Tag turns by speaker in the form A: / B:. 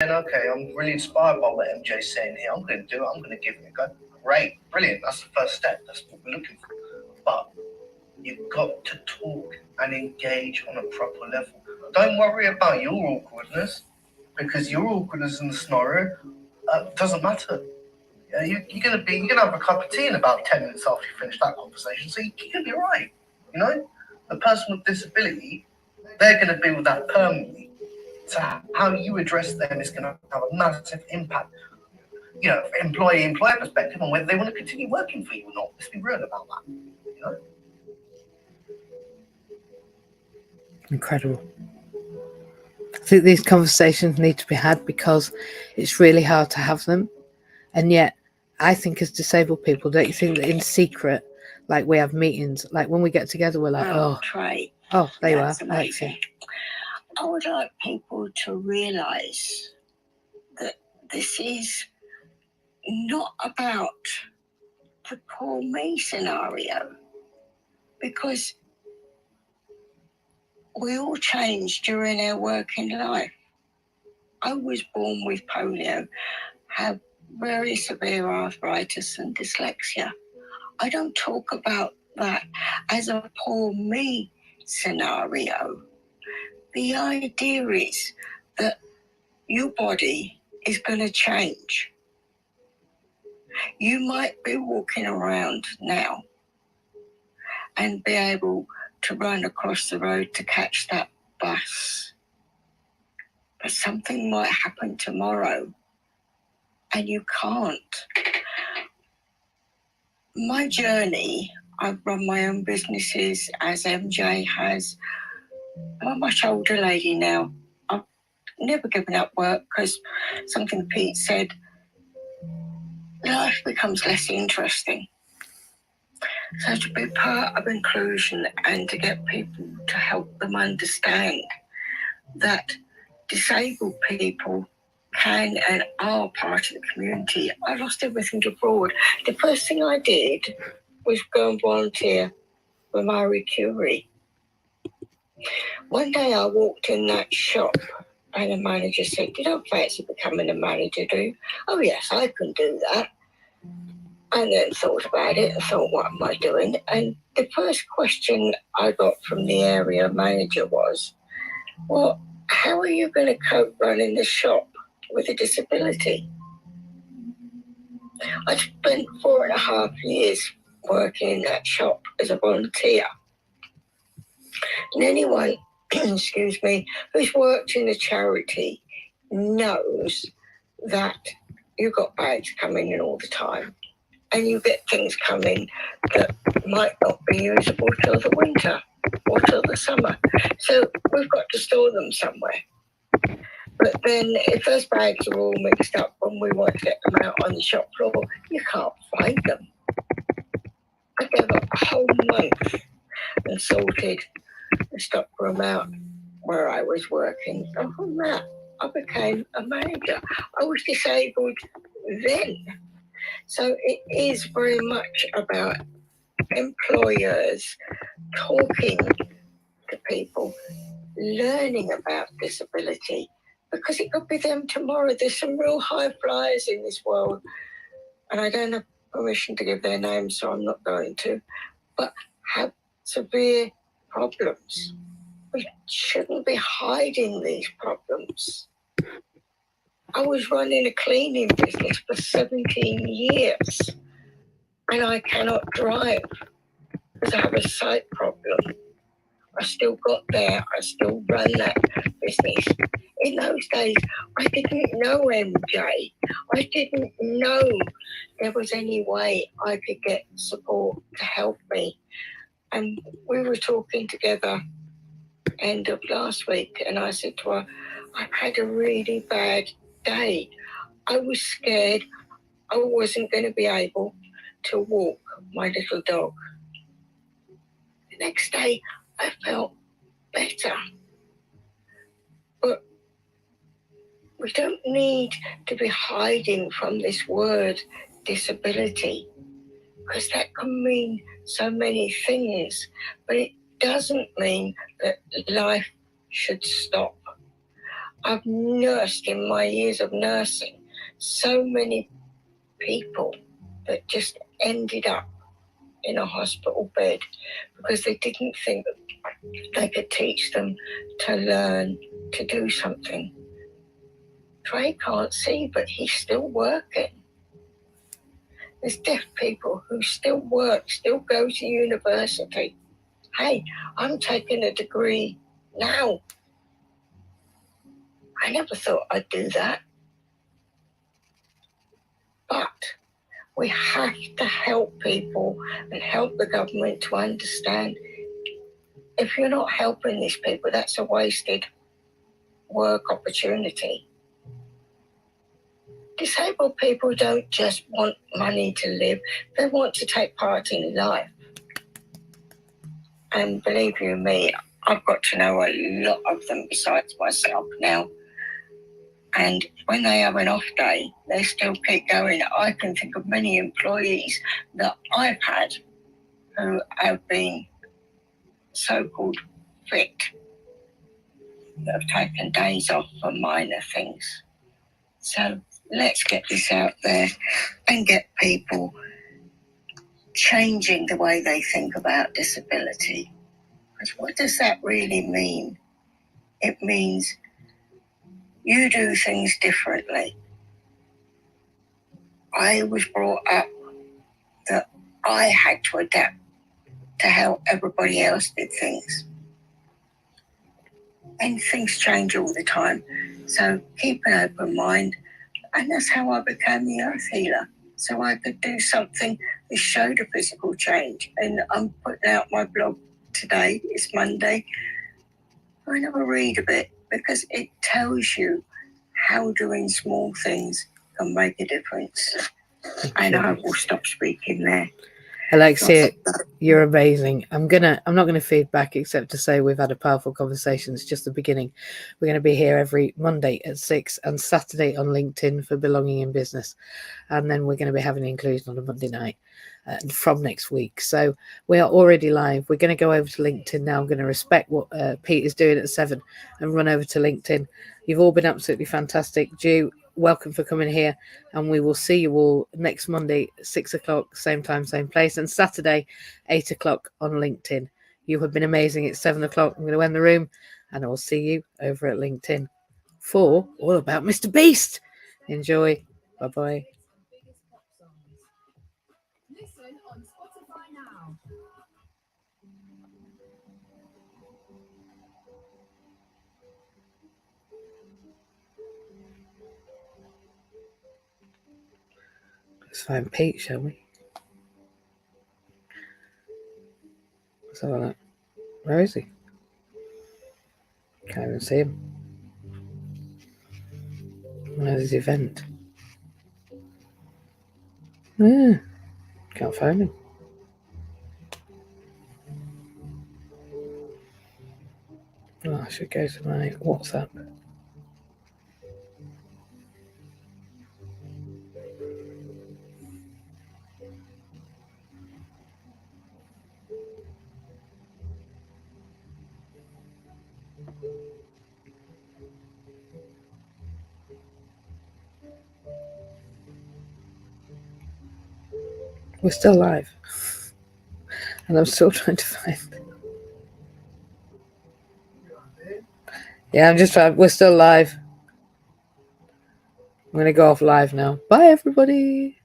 A: okay, I'm really inspired by what MJ's saying here. I'm going to do it. I'm going to give it a go. Great, brilliant. That's the first step. That's what we're looking for. But you've got to talk and engage on a proper level. Don't worry about your awkwardness, because your awkwardness in the scenario doesn't matter. You're gonna have a cup of tea in about 10 minutes after you finish that conversation, so you're gonna be right. You know, the person with disability, they're gonna be with that permanently. So how you address them is gonna have a massive impact. You know, from employer perspective, on whether they want to continue working for you or not. Let's be real about that. You know.
B: Incredible. I think these conversations need to be had because it's really hard to have them. And yet, I think as disabled people, don't you think that in secret, like we have meetings, like when we get together, we're like,
C: Trey.
B: Oh, there you are.
C: Amazing. I would like people to realise that this is not about the poor me scenario, because we all change during our working life. I was born with polio, have very severe arthritis and dyslexia. I don't talk about that as a poor me scenario. The idea is that your body is going to change. You might be walking around now and be able to run across the road to catch that bus. But something might happen tomorrow and you can't. My journey, I've run my own businesses as MJ has. I'm a much older lady now. I've never given up work because something Pete said, life becomes less interesting. So to be part of inclusion and to get people to help them understand that disabled people can and are part of the community. I lost everything abroad. The first thing I did was go and volunteer with Marie Curie. One day I walked in that shop and the manager said, "You don't fancy becoming a manager, do you?" "Oh yes, I can do that." And then thought about it and thought, what am I doing? And the first question I got from the area manager was, well, how are you going to cope running the shop with a disability? I spent 4.5 years working in that shop as a volunteer. And anyone, excuse me, who's worked in a charity knows that you've got bags coming in all the time. And you get things coming that might not be usable till the winter or till the summer. So we've got to store them somewhere. But then if those bags are all mixed up when we want to get them out on the shop floor, you can't find them. I gave up a whole month and sorted the stockroom out where I was working. And from that, I became a manager. I was disabled then. So it is very much about employers talking to people, learning about disability, because it could be them tomorrow. There's some real high flyers in this world, and I don't have permission to give their names, so I'm not going to, but have severe problems. We shouldn't be hiding these problems. I was running a cleaning business for 17 years and I cannot drive because I have a sight problem. I still got there. I still run that business. In those days, I didn't know MJ. I didn't know there was any way I could get support to help me. And we were talking together end of last week and I said to her, I've had a really bad day. I was scared I wasn't going to be able to walk my little dog. The next day, I felt better. But we don't need to be hiding from this word disability, because that can mean so many things, but it doesn't mean that life should stop. I've nursed in my years of nursing so many people that just ended up in a hospital bed because they didn't think they could teach them to learn to do something. Trey can't see, but he's still working. There's deaf people who still work, still go to university. Hey, I'm taking a degree now. I never thought I'd do that. But we have to help people and help the government to understand if you're not helping these people, that's a wasted work opportunity. Disabled people don't just want money to live, they want to take part in life. And believe you me, I've got to know a lot of them besides myself now. And when they have an off day, they still keep going. I can think of many employees that I've had who have been so-called fit, that have taken days off for minor things. So let's get this out there and get people changing the way they think about disability. Because what does that really mean? It means you do things differently. I was brought up that I had to adapt to how everybody else did things. And things change all the time. So keep an open mind. And that's how I became the earth healer. So I could do something that showed a physical change. And I'm putting out my blog today. It's Monday. I never read a bit because it tells you how doing small things can make a difference. And I will stop speaking there.
B: Alexia, you're amazing. I'm not gonna feed back except to say we've had a powerful conversation. It's just the beginning. We're going to be here every Monday at 6 and Saturday on LinkedIn for Belonging in Business, and then we're going to be having inclusion on a Monday night from next week. So we are already live. We're going to go over to LinkedIn now. I'm going to respect what Pete is doing at 7 and run over to LinkedIn. You've all been absolutely fantastic. Jew, welcome for coming here, and we will see you all next Monday 6 o'clock, same time, same place, and Saturday 8 o'clock on LinkedIn. You have been amazing. It's 7 o'clock. I'm going to end the room, and I will see you over at LinkedIn for All About Mr. Beast. Enjoy. Bye-bye.
D: Listen on Spotify now.
B: Let's find Pete, shall we? Let's have a look. Where is he? Can't even see him. Where's his event? Can't find him. Oh, I should go to my WhatsApp. We're still live. And I'm still trying to find. Yeah, we're still live. I'm going to go off live now. Bye, everybody.